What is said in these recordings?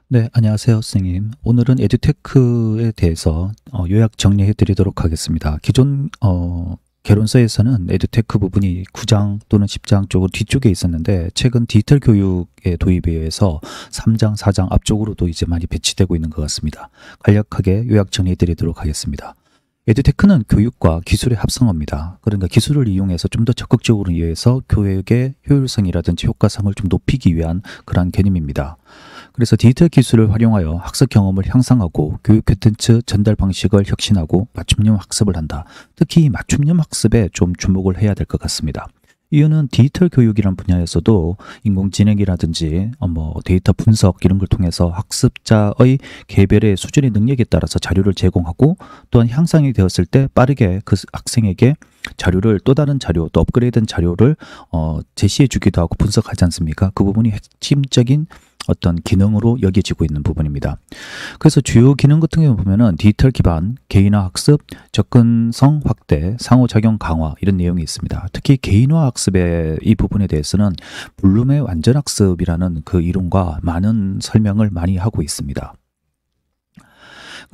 네, 안녕하세요, 선생님. 오늘은 에듀테크에 대해서 요약 정리해 드리도록 하겠습니다. 기존 개론서에서는 에듀테크 부분이 9장 또는 10장 쪽으로 뒤쪽에 있었는데 최근 디지털 교육의 도입에 의해서 3장, 4장 앞쪽으로도 이제 많이 배치되고 있는 것 같습니다. 간략하게 요약 정리해 드리도록 하겠습니다. 에듀테크는 교육과 기술의 합성어입니다. 그러니까 기술을 이용해서 좀 더 적극적으로 이해해서 교육의 효율성이라든지 효과성을 좀 높이기 위한 그러한 개념입니다. 그래서 디지털 기술을 활용하여 학습 경험을 향상하고 교육 콘텐츠 전달 방식을 혁신하고 맞춤형 학습을 한다. 특히 맞춤형 학습에 좀 주목을 해야 될 것 같습니다. 이유는 디지털 교육이라는 분야에서도 인공지능이라든지 데이터 분석 이런 걸 통해서 학습자의 개별의 수준의 능력에 따라서 자료를 제공하고 또한 향상이 되었을 때 빠르게 그 학생에게 자료를 또 다른 자료 또 업그레이드된 자료를 제시해 주기도 하고 분석하지 않습니까? 그 부분이 핵심적인 어떤 기능으로 여겨지고 있는 부분입니다. 그래서 주요 기능 같은 경우 보면은 디지털 기반, 개인화 학습, 접근성 확대, 상호작용 강화 이런 내용이 있습니다. 특히 개인화 학습의 이 부분에 대해서는 블룸의 완전 학습이라는 그 이론과 많은 설명을 많이 하고 있습니다.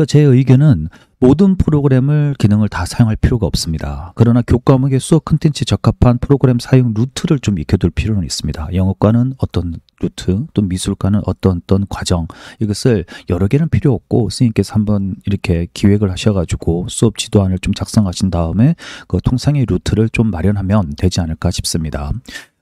제 의견은 모든 프로그램을 기능을 다 사용할 필요가 없습니다. 그러나 교과목의 수업 콘텐츠에 적합한 프로그램 사용 루트를 좀 익혀둘 필요는 있습니다. 영어과는 어떤 루트, 또 미술과는 어떤 과정, 이것을 여러 개는 필요 없고 선생님께서 한번 이렇게 기획을 하셔가지고 수업 지도안을 좀 작성하신 다음에 그 통상의 루트를 좀 마련하면 되지 않을까 싶습니다.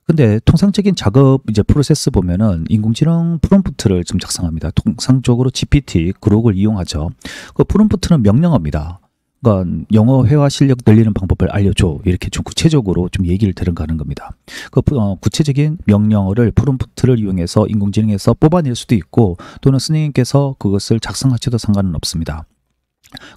근데 통상적인 작업 이제 프로세스 보면은 인공지능 프롬프트를 좀 작성합니다. 통상적으로 GPT, 그록을 이용하죠. 그 프롬프트는 명령어입니다. 그러니까 영어 회화 실력 늘리는 방법을 알려줘. 이렇게 좀 구체적으로 좀 얘기를 들어가는 겁니다. 그 구체적인 명령어를 프롬프트를 이용해서 인공지능에서 뽑아낼 수도 있고 또는 선생님께서 그것을 작성하셔도 상관은 없습니다.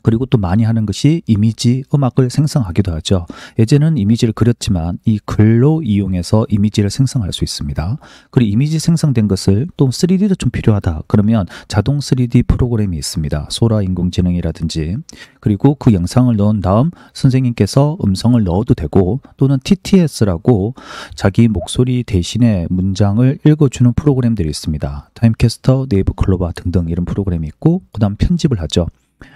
그리고 또 많이 하는 것이 이미지, 음악을 생성하기도 하죠. 예전에는 이미지를 그렸지만 이 글로 이용해서 이미지를 생성할 수 있습니다. 그리고 이미지 생성된 것을 또 3D도 좀 필요하다. 그러면 자동 3D 프로그램이 있습니다. 소라 인공지능이라든지. 그리고 그 영상을 넣은 다음 선생님께서 음성을 넣어도 되고 또는 TTS라고 자기 목소리 대신에 문장을 읽어주는 프로그램들이 있습니다. 타임캐스터, 네이버 클로바 등등 이런 프로그램이 있고 그 다음 편집을 하죠.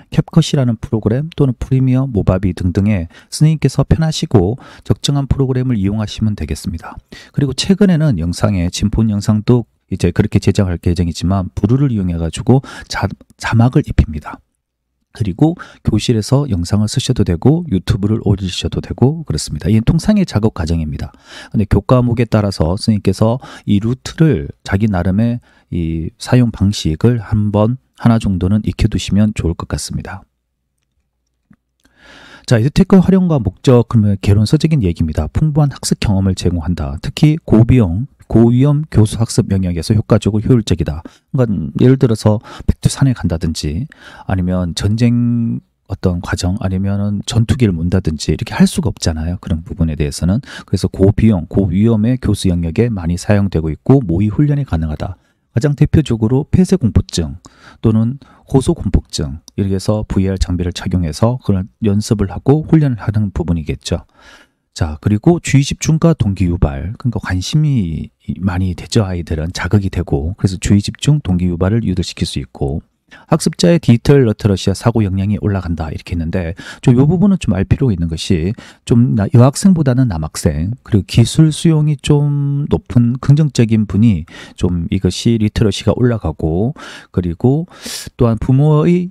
캡컷이라는 프로그램 또는 프리미어, 모바비 등등의 선생님께서 편하시고 적정한 프로그램을 이용하시면 되겠습니다. 그리고 최근에는 영상에 지금 본 영상도 이제 그렇게 제작할 계정이지만 브루를 이용해 가지고 자막을 입힙니다. 그리고 교실에서 영상을 쓰셔도 되고 유튜브를 올리셔도 되고 그렇습니다. 이게 통상의 작업 과정입니다. 근데 교과목에 따라서 선생님께서 이 루트를 자기 나름의 이 사용 방식을 하나 정도는 익혀두시면 좋을 것 같습니다. 자, 에듀테크 활용과 목적, 그러면 개론서적인 얘기입니다. 풍부한 학습 경험을 제공한다. 특히 고비용, 고위험 교수 학습 영역에서 효과적으로 효율적이다. 그러니까 예를 들어서 백두산에 간다든지 아니면 전쟁 어떤 과정 아니면은 전투기를 문다든지 이렇게 할 수가 없잖아요. 그런 부분에 대해서는. 그래서 고비용, 고위험의 교수 영역에 많이 사용되고 있고 모의 훈련이 가능하다. 가장 대표적으로 폐쇄공포증 또는 호소공포증 이렇게 해서 VR 장비를 착용해서 그런 연습을 하고 훈련을 하는 부분이겠죠. 자, 그리고 주의 집중과 동기 유발, 그러니까 관심이 많이 되죠. 아이들은 자극이 되고 그래서 주의 집중, 동기 유발을 유도시킬 수 있고 학습자의 디지털 러터러시와 사고 역량이 올라간다 이렇게 했는데 좀 이 부분은 좀 알 필요가 있는 것이 좀 여학생보다는 남학생 그리고 기술 수용이 좀 높은 긍정적인 분이 좀 이것이 리터러시가 올라가고 그리고 또한 부모의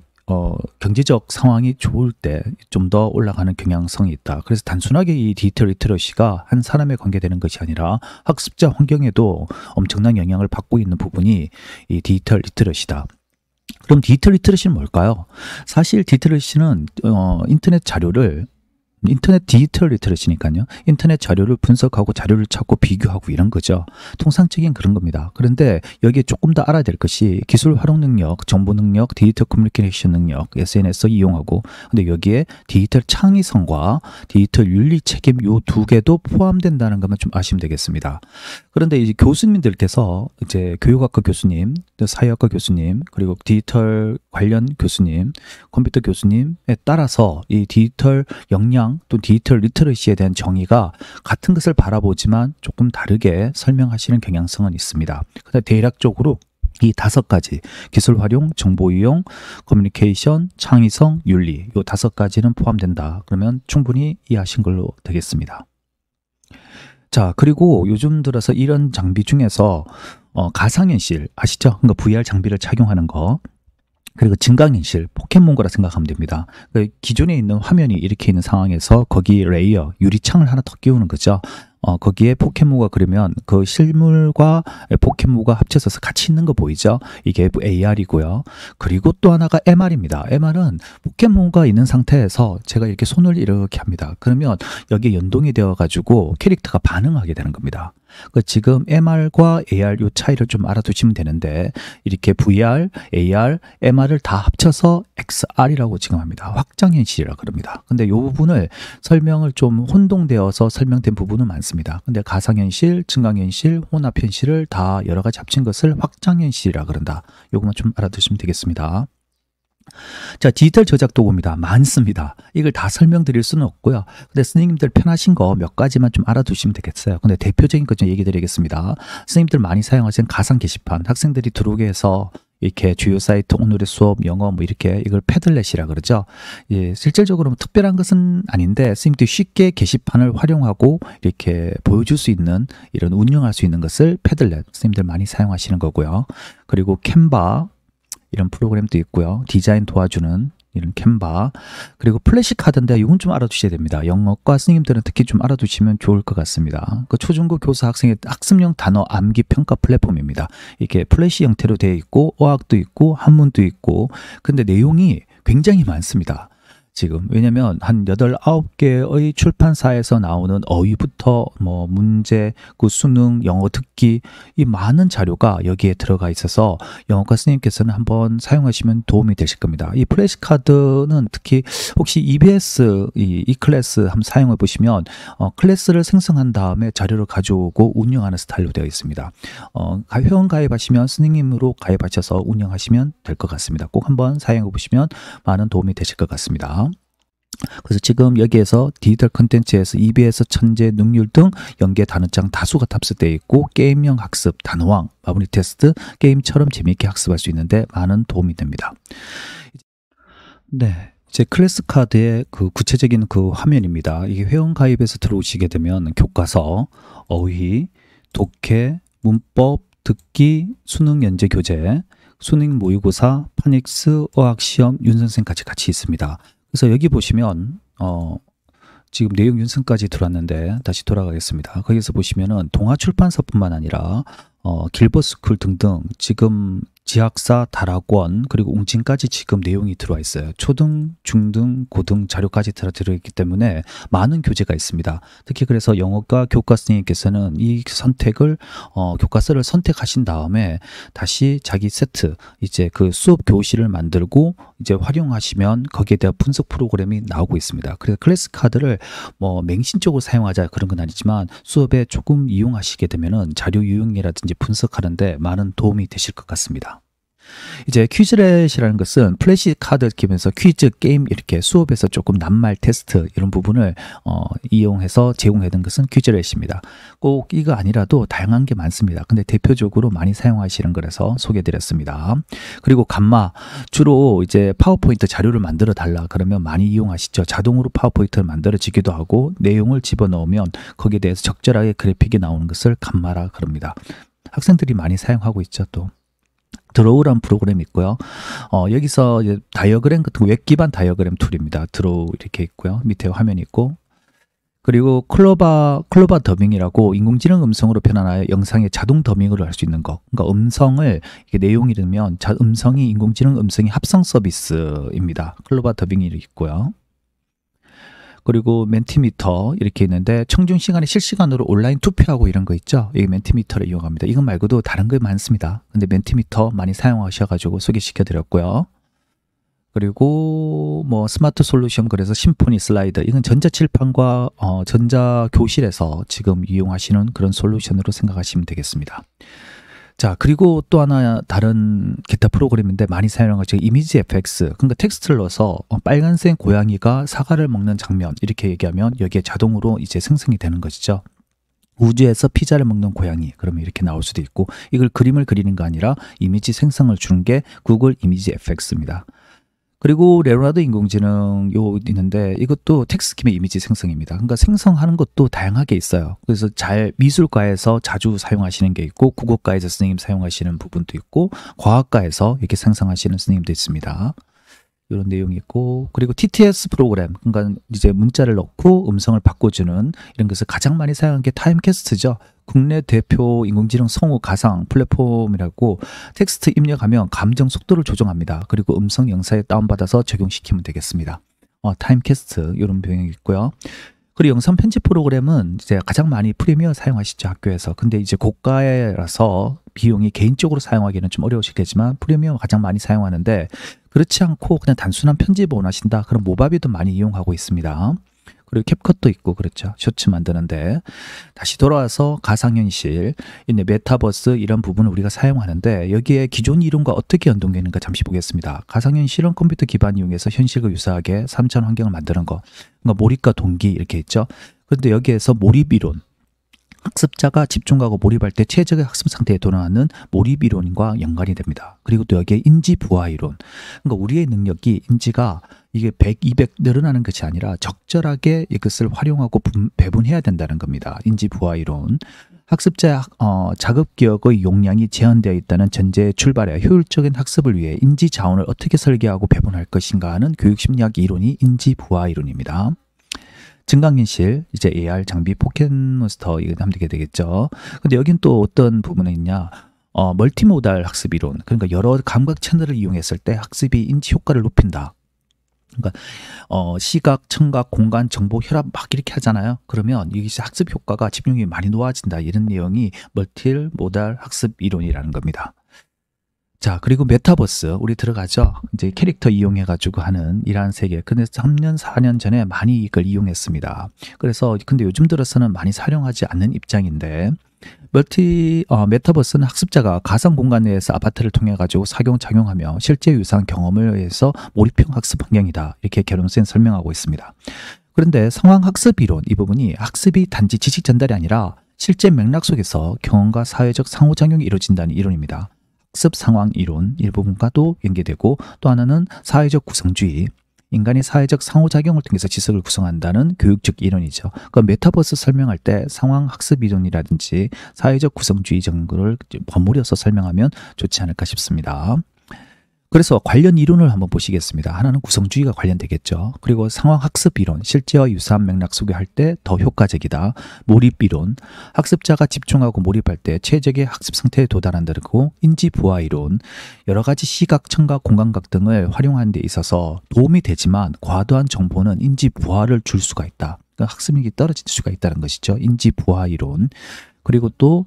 경제적 상황이 좋을 때 좀 더 올라가는 경향성이 있다. 그래서 단순하게 이 디지털 리터러시가 한 사람에 관계되는 것이 아니라 학습자 환경에도 엄청난 영향을 받고 있는 부분이 이 디지털 리터러시다. 그럼 디지털 리터러시는 뭘까요? 사실 디지털 리터러시는 인터넷 디지털 리터러시니까요. 인터넷 자료를 분석하고 자료를 찾고 비교하고 이런 거죠. 통상적인 그런 겁니다. 그런데 여기에 조금 더 알아야 될 것이 기술 활용 능력, 정보 능력, 디지털 커뮤니케이션 능력, SNS 이용하고 근데 여기에 디지털 창의성과 디지털 윤리 책임 요 두 개도 포함된다는 것만 좀 아시면 되겠습니다. 그런데 이제 교수님들께서 이제 교육학과 교수님, 사회학과 교수님, 그리고 디지털 관련 교수님, 컴퓨터 교수님에 따라서 이 디지털 역량 또 디지털 리터러시에 대한 정의가 같은 것을 바라보지만 조금 다르게 설명하시는 경향성은 있습니다. 근데 대략적으로 이 5가지 기술 활용, 정보 이용, 커뮤니케이션, 창의성, 윤리 이 5가지는 포함된다. 그러면 충분히 이해하신 걸로 되겠습니다. 자, 그리고 요즘 들어서 이런 장비 중에서 가상현실 아시죠? 그러니까 VR 장비를 착용하는 거, 그리고 증강현실, 포켓몬고라 생각하면 됩니다. 그러니까 기존에 있는 화면이 이렇게 있는 상황에서 거기 레이어, 유리창을 하나 더 끼우는 거죠. 거기에 포켓몬고가 그러면 그 실물과 포켓몬고가 합쳐서 같이 있는 거 보이죠? 이게 AR이고요. 그리고 또 하나가 MR입니다. MR은 포켓몬고가 있는 상태에서 제가 이렇게 손을 이렇게 합니다. 그러면 여기에 연동이 되어 가지고 캐릭터가 반응하게 되는 겁니다. 지금 MR과 AR 요 차이를 좀 알아두시면 되는데, 이렇게 VR, AR, MR을 다 합쳐서 XR이라고 지금 합니다. 확장현실이라고 그럽니다. 근데 이 부분을 설명을 좀 혼동되어서 설명된 부분은 많습니다. 근데 가상현실, 증강현실, 혼합현실을 다 여러 가지 합친 것을 확장현실이라고 그런다. 요것만 좀 알아두시면 되겠습니다. 자, 디지털 저작 도구입니다. 많습니다. 이걸 다 설명드릴 수는 없고요. 근데 선생님들 편하신 거 몇 가지만 좀 알아두시면 되겠어요. 근데 대표적인 것 좀 얘기 드리겠습니다. 선생님들 많이 사용하시는 가상 게시판, 학생들이 들어오게 해서 이렇게 주요 사이트, 오늘의 수업, 영어 뭐 이렇게 이걸 패들렛이라 그러죠. 예, 실질적으로 특별한 것은 아닌데 선생님들이 쉽게 게시판을 활용하고 이렇게 보여줄 수 있는, 이런 운영할 수 있는 것을 패들렛, 선생님들 많이 사용하시는 거고요. 그리고 캔바, 이런 프로그램도 있고요. 디자인 도와주는 이런 캔바, 그리고 플래시카드인데 이건 좀 알아두셔야 됩니다. 영어과 선생님들은 특히 좀 알아두시면 좋을 것 같습니다. 그 초중고 교사 학생의 학습용 단어 암기 평가 플랫폼입니다. 이게 플래시 형태로 되어 있고 어학도 있고 한문도 있고, 근데 내용이 굉장히 많습니다. 지금 왜냐면 한 8, 9개의 출판사에서 나오는 어휘부터 뭐 문제, 그 수능, 영어 듣기, 이 많은 자료가 여기에 들어가 있어서 영어과 선생님께서는 한번 사용하시면 도움이 되실 겁니다. 이 플래시카드는 특히 혹시 EBS 이 클래스 한번 사용해 보시면 클래스를 생성한 다음에 자료를 가져오고 운영하는 스타일로 되어 있습니다. 회원 가입하시면 선생님으로 가입하셔서 운영하시면 될 것 같습니다. 꼭 한번 사용해 보시면 많은 도움이 되실 것 같습니다. 그래서 지금 여기에서 디지털 컨텐츠에서 EBS, 천재, 능률 등 연계 단어장 다수가 탑재되어 있고, 게임형 학습, 단어왕, 마무리 테스트, 게임처럼 재미있게 학습할 수 있는데 많은 도움이 됩니다. 네, 제 클래스 카드의 그 구체적인 그 화면입니다. 이게 회원 가입해서 들어오시게 되면 교과서, 어휘, 독해, 문법, 듣기, 수능 연재 교재, 수능 모의고사, 파닉스, 어학시험, 윤선생까지 같이 있습니다. 그래서 여기 보시면 지금 내용 윤선까지 들어왔는데 다시 돌아가겠습니다. 거기서 보시면은 동아출판사뿐만 아니라 길버스쿨 등등 지금 지학사, 다락원, 그리고 웅진까지 지금 내용이 들어와 있어요. 초등, 중등, 고등 자료까지 들어있기 때문에 많은 교재가 있습니다. 특히 그래서 영어과 교과 선생님께서는 이 선택을 교과서를 선택하신 다음에 다시 자기 세트, 이제 그 수업 교실을 만들고 이제 활용하시면 거기에 대한 분석 프로그램이 나오고 있습니다. 그래서 클래스 카드를 뭐 맹신적으로 사용하자 그런 건 아니지만 수업에 조금 이용하시게 되면은 자료 유형이라든지 분석하는데 많은 도움이 되실 것 같습니다. 이제 퀴즈렛이라는 것은 플래시 카드 키면서 퀴즈, 게임 이렇게 수업에서 조금 낱말 테스트 이런 부분을 이용해서 제공해둔 것은 퀴즈렛입니다. 꼭 이거 아니라도 다양한 게 많습니다. 근데 대표적으로 많이 사용하시는 거라서 소개해드렸습니다. 그리고 감마, 주로 이제 파워포인트 자료를 만들어 달라 그러면 많이 이용하시죠. 자동으로 파워포인트를 만들어지기도 하고 내용을 집어넣으면 거기에 대해서 적절하게 그래픽이 나오는 것을 감마라 그럽니다. 학생들이 많이 사용하고 있죠. 또 드로우라는 프로그램이 있고요. 여기서 이제 다이어그램 같은 웹 기반 다이어그램 툴입니다. 드로우 이렇게 있고요. 밑에 화면이 있고, 그리고 클로바 더빙이라고 인공지능 음성으로 변환하여 영상의 자동 더빙을 할 수 있는 거. 그러니까 음성을 이게 내용이 되면 음성이 인공지능 음성이 합성 서비스입니다. 클로바 더빙이 있고요. 그리고 멘티미터 이렇게 있는데 청중 시간에 실시간으로 온라인 투표하고 이런 거 있죠. 이 멘티미터를 이용합니다. 이건 말고도 다른 거 많습니다. 근데 멘티미터 많이 사용하셔가지고 소개시켜 드렸고요. 그리고 뭐 스마트 솔루션, 그래서 심포니 슬라이드, 이건 전자칠판과 전자교실에서 지금 이용하시는 그런 솔루션으로 생각하시면 되겠습니다. 자, 그리고 또 하나 다른 기타 프로그램인데 많이 사용하죠. 이미지 FX. 그러니까 텍스트를 넣어서 빨간색 고양이가 사과를 먹는 장면 이렇게 얘기하면 여기에 자동으로 이제 생성이 되는 것이죠. 우주에서 피자를 먹는 고양이, 그러면 이렇게 나올 수도 있고, 이걸 그림을 그리는 거 아니라 이미지 생성을 주는 게 구글 이미지 FX입니다. 그리고 레오나르도 인공지능 요 있는데 이것도 텍스트킴의 이미지 생성입니다. 그러니까 생성하는 것도 다양하게 있어요. 그래서 미술과에서 자주 사용하시는 게 있고, 국어과에서 선생님 사용하시는 부분도 있고, 과학과에서 이렇게 생성하시는 선생님도 있습니다. 이런 내용이 있고, 그리고 TTS 프로그램, 그러니까 이제 문자를 넣고 음성을 바꿔주는 이런 것을 가장 많이 사용한 게 타임캐스트죠. 국내 대표 인공지능 성우 가상 플랫폼이라고, 텍스트 입력하면 감정 속도를 조정합니다. 그리고 음성 영상에 다운받아서 적용시키면 되겠습니다. 타임캐스트 이런 병행이 있고요. 그리고 영상 편집 프로그램은 이제 가장 많이 프리미어 사용하시죠, 학교에서. 근데 이제 고가라서 비용이 개인적으로 사용하기는 좀 어려우시겠지만 프리미어 가장 많이 사용하는데, 그렇지 않고 그냥 단순한 편집을 원하신다, 그럼 모바비도 많이 이용하고 있습니다. 그리고 캡컷도 있고, 그렇죠, 쇼츠 만드는데. 다시 돌아와서 가상현실, 메타버스 이런 부분을 우리가 사용하는데, 여기에 기존 이론과 어떻게 연동되는가 잠시 보겠습니다. 가상현실은 컴퓨터 기반 이용해서 현실과 유사하게 3차원 환경을 만드는 것, 그러니까 몰입과 동기 이렇게 있죠. 그런데 여기에서 몰입 이론, 학습자가 집중하고 몰입할 때 최적의 학습 상태에 도달하는 몰입 이론과 연관이 됩니다. 그리고 또 여기에 인지 부하 이론, 그러니까 우리의 능력이, 인지가 이게 100, 200 늘어나는 것이 아니라 적절하게 이것을 활용하고 배분해야 된다는 겁니다. 인지 부하 이론. 학습자의 자급 기억의 용량이 제한되어 있다는 전제에 출발해 효율적인 학습을 위해 인지 자원을 어떻게 설계하고 배분할 것인가 하는 교육 심리학 이론이 인지 부하 이론입니다. 증강현실, 이제 AR 장비, 포켓몬스터 이거 하면 되겠죠. 근데 여긴 또 어떤 부분에 있냐? 멀티모달 학습 이론. 그러니까 여러 감각 채널을 이용했을 때 학습이 인지 효과를 높인다. 그러니까 시각, 청각, 공간, 정보, 혈압 막 이렇게 하잖아요. 그러면 이 학습 효과가, 집중력이 많이 놓아진다, 이런 내용이 멀티모달 학습 이론이라는 겁니다. 자, 그리고 메타버스 우리 들어가죠. 이제 캐릭터 이용해 가지고 하는 이러한 세계. 근데 3년 4년 전에 많이 이걸 이용했습니다. 그래서 근데 요즘 들어서는 많이 사용하지 않는 입장인데, 메타버스는 학습자가 가상 공간 내에서 아바타를 통해 가지고 작용하며 실제 유사한 경험을 해서 몰입형 학습 환경이다, 이렇게 개론센 설명하고 있습니다. 그런데 상황 학습 이론, 이 부분이 학습이 단지 지식 전달이 아니라 실제 맥락 속에서 경험과 사회적 상호작용이 이루어진다는 이론입니다. 학습 상황 이론 일부분과도 연계되고, 또 하나는 사회적 구성주의, 인간이 사회적 상호작용을 통해서 지식을 구성한다는 교육적 이론이죠. 그 메타버스 설명할 때 상황 학습 이론이라든지 사회적 구성주의 정도를 버무려서 설명하면 좋지 않을까 싶습니다. 그래서 관련 이론을 한번 보시겠습니다. 하나는 구성주의가 관련되겠죠. 그리고 상황 학습 이론, 실제와 유사한 맥락 속에 할 때 더 효과적이다. 몰입 이론, 학습자가 집중하고 몰입할 때 최적의 학습 상태에 도달한다고. 인지 부하 이론, 여러 가지 시각, 청각, 공감각 등을 활용하는 데 있어서 도움이 되지만 과도한 정보는 인지 부하를 줄 수가 있다. 그러니까 학습력이 떨어질 수가 있다는 것이죠. 인지 부하 이론. 그리고 또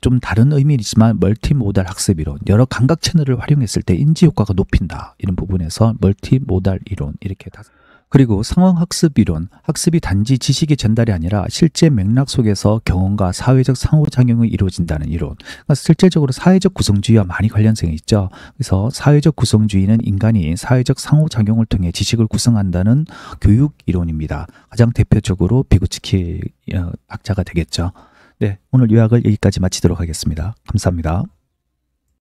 좀 다른 의미이지만 멀티모달 학습 이론, 여러 감각 채널을 활용했을 때 인지 효과가 높인다, 이런 부분에서 멀티모달 이론, 이렇게 다. 그리고 상황 학습 이론, 학습이 단지 지식의 전달이 아니라 실제 맥락 속에서 경험과 사회적 상호작용이 이루어진다는 이론. 그러니까 실질적으로 사회적 구성주의와 많이 관련성이 있죠. 그래서 사회적 구성주의는 인간이 사회적 상호작용을 통해 지식을 구성한다는 교육 이론입니다. 가장 대표적으로 비고츠키 학자가 되겠죠. 네, 오늘 요약을 여기까지 마치도록 하겠습니다. 감사합니다.